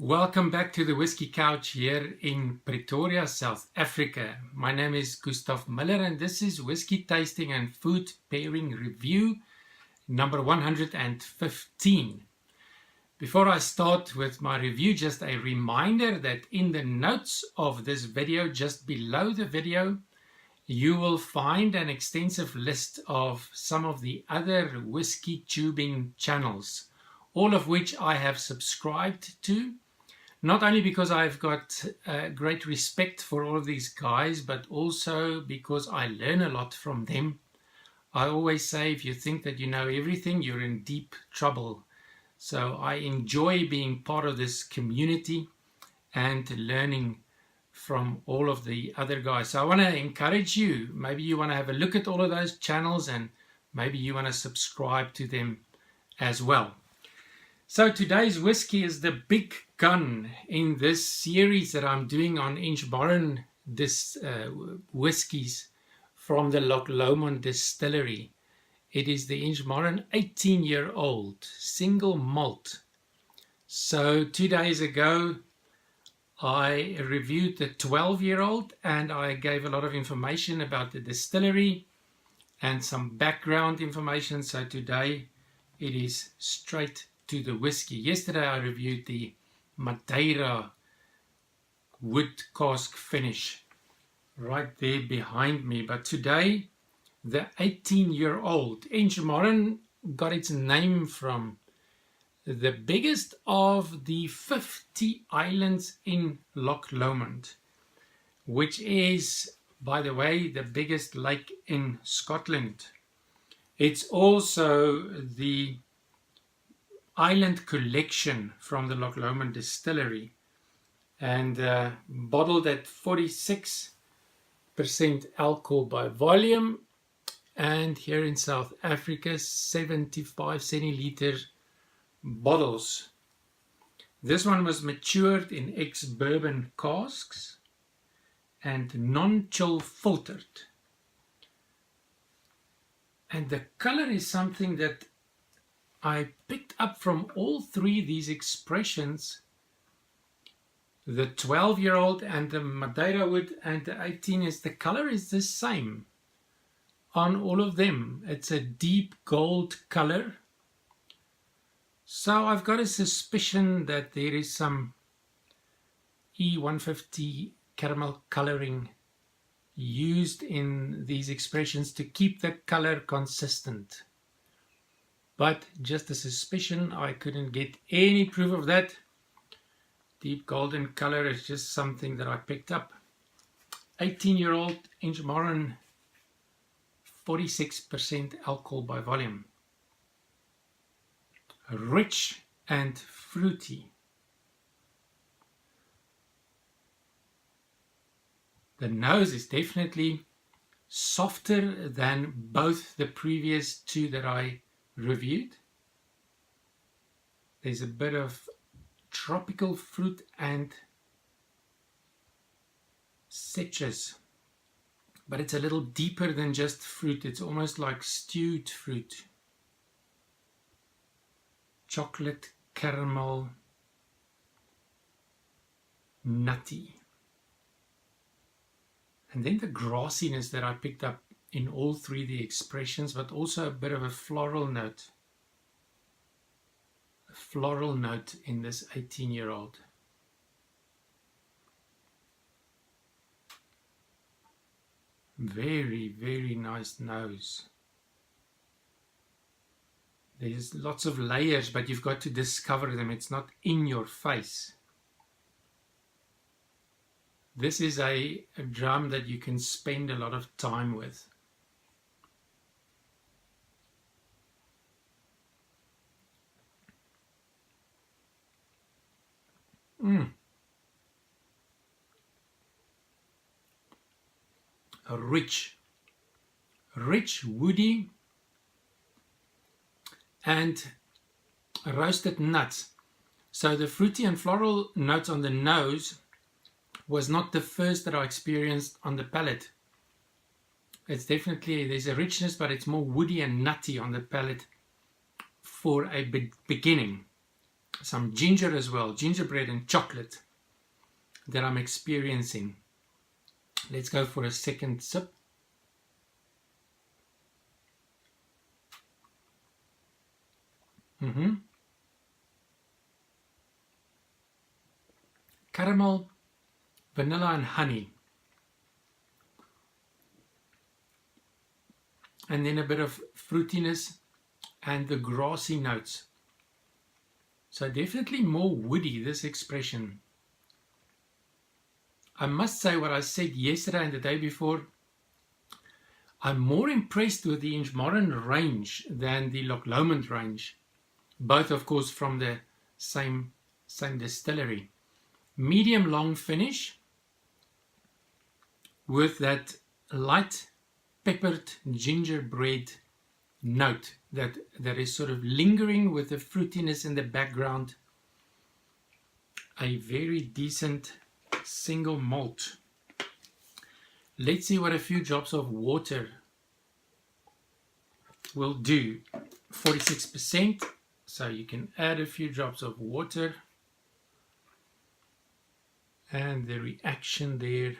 Welcome back to the Whisky Couch here in Pretoria, South Africa. My name is GUSTAV MULLER and this is Whisky Tasting and Food Pairing Review number 115. Before I start with my review, just a reminder that in the notes of this video, just below the video, you will find an extensive list of some of the other whisky tubing channels, all of which I have subscribed to. Not only because I've got great respect for all of these guys, but also because I learn a lot from them. I always say, if you think that you know everything, you're in deep trouble. So I enjoy being part of this community and learning from all of the other guys. So I want to encourage you, maybe you want to have a look at all of those channels and maybe you want to subscribe to them as well. So today's whiskey is the big gun in this series that I'm doing on Inchmurrin whiskies from the Loch Lomond Distillery. It is the Inchmurrin 18-year-old single malt. So 2 days ago I reviewed the 12-year-old and I gave a lot of information about the distillery and some background information. So today it is straight to the whiskey. Yesterday I reviewed the Madeira wood cask finish right there behind me, but today the 18-year-old Inchmurrin got its name from the biggest of the 50 islands in Loch Lomond, which is, by the way, the biggest lake in Scotland. It's also the island collection from the Loch Lomond Distillery and bottled at 46% alcohol by volume, and here in South Africa 75 centiliter bottles. This one was matured in ex-Bourbon casks and non-chill filtered, and the color is something that I picked up from all three of these expressions, the 12-year-old and the Madeira wood and the 18, is the color is the same on all of them. It's a deep gold color. So I've got a suspicion that there is some E150 caramel coloring used in these expressions to keep the color consistent. But just a suspicion, I couldn't get any proof of that. Deep golden color is just something that I picked up. 18-year-old Inchmurrin, 46% alcohol by volume. Rich and fruity. The nose is definitely softer than both the previous two that I reviewed. There's a bit of tropical fruit and citrus, but it's a little deeper than just fruit. It's almost like stewed fruit. Chocolate, caramel, nutty. And then the grassiness that I picked up in all three of the expressions, but also a bit of a floral note. A floral note in this 18-year-old. Very, very nice nose. There's lots of layers, but you've got to discover them. It's not in your face. This is a drum that you can spend a lot of time with. Rich, woody, and roasted nuts. So the fruity and floral notes on the nose was not the first that I experienced on the palate. It's definitely, there's a richness, but it's more woody and nutty on the palate for a beginning. some ginger as well, gingerbread and chocolate that I'm experiencing. Let's go for a second sip. Caramel, vanilla and honey. And then a bit of fruitiness and the grassy notes. So definitely more woody, this expression. I must say what I said yesterday and the day before. I'm more impressed with the Inchmurrin range than the Loch Lomond range. Both, of course, from the same distillery. Medium long finish with that light peppered gingerbread note that is sort of lingering with the fruitiness in the background. A very decent single malt. Let's see what a few drops of water will do. 46%, so you can add a few drops of water. And the reaction there.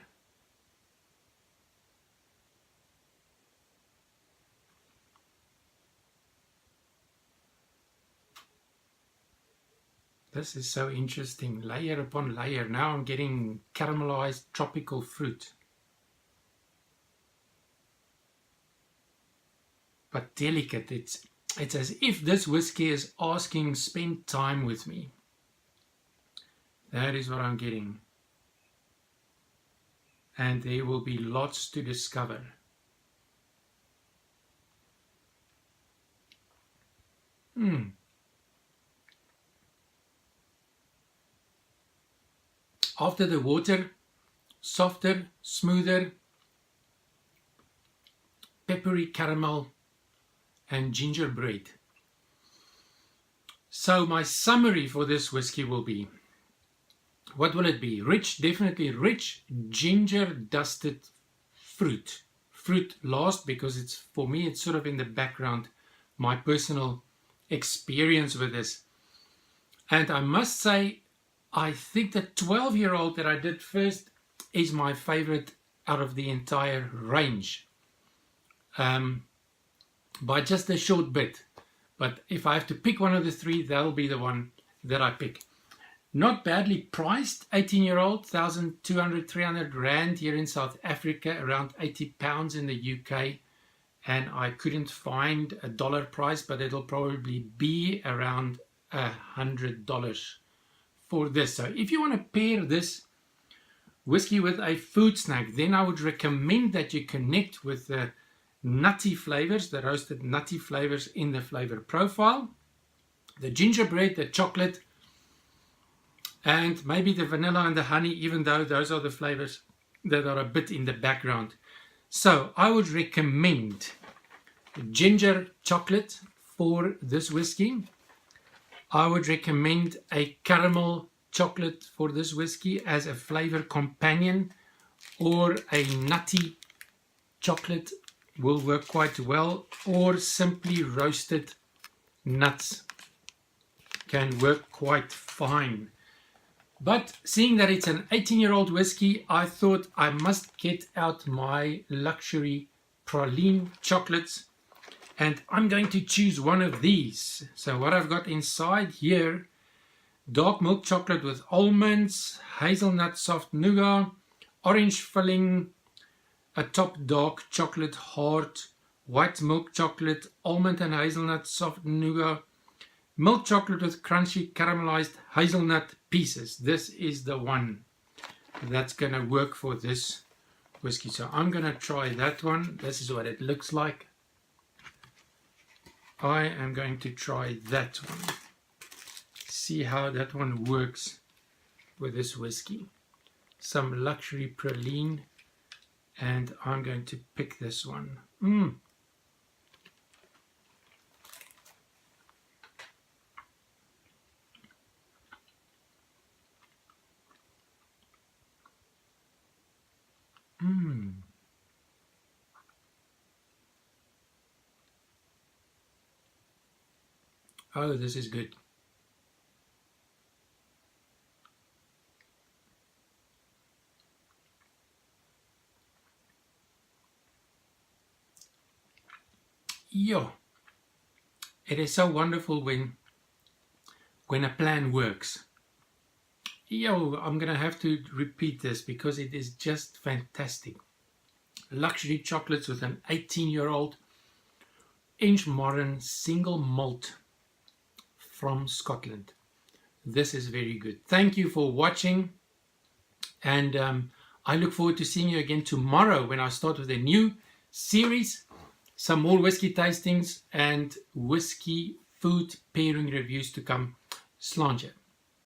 This is so interesting, layer upon layer. Now I'm getting caramelized tropical fruit. But delicate. It's as if this whiskey is asking, spend time with me. That is what I'm getting. And there will be lots to discover. After the water, softer, smoother, peppery caramel and gingerbread. So my summary for this whiskey will be, what will it be? Rich, definitely rich, ginger dusted fruit. Fruit last, because it's, for me, it's sort of in the background, my personal experience with this. And I must say, I think the 12-year-old that I did first is my favorite out of the entire range. By just a short bit. But if I have to pick one of the three, that'll be the one that I pick. Not badly priced, 18-year-old, 1,200, 300 rand here in South Africa, around 80 pounds in the UK. And I couldn't find a dollar price, but it'll probably be around $100 for this. So if you want to pair this whiskey with a food snack, then I would recommend that you connect with the nutty flavors, the roasted nutty flavors in the flavor profile, the gingerbread, the chocolate, and maybe the vanilla and the honey, even though those are the flavors that are a bit in the background. So I would recommend ginger chocolate for this whiskey. I would recommend a caramel chocolate for this whiskey as a flavor companion, or a nutty chocolate will work quite well, or simply roasted nuts can work quite fine. But seeing that it's an 18-year-old whiskey, I thought I must get out my luxury praline chocolates, and I'm going to choose one of these. So what I've got inside here, dark milk chocolate with almonds, hazelnut soft nougat, orange filling, a top dark chocolate heart, white milk chocolate, almond and hazelnut soft nougat, milk chocolate with crunchy caramelized hazelnut pieces. This is the one that's going to work for this whiskey. So I'm going to try that one. This is what it looks like. I am going to try that one. See how that one works with this whiskey. Some luxury praline, and I'm going to pick this one. Oh, this is good. Yo, it is so wonderful when a plan works. Yo, I'm gonna have to repeat this because it is just fantastic. Luxury chocolates with an 18-year-old Inchmurrin single malt from Scotland. This is very good. Thank you for watching, and I look forward to seeing you again tomorrow when I start with a new series, some more whiskey tastings and whiskey food pairing reviews to come. Sláinte.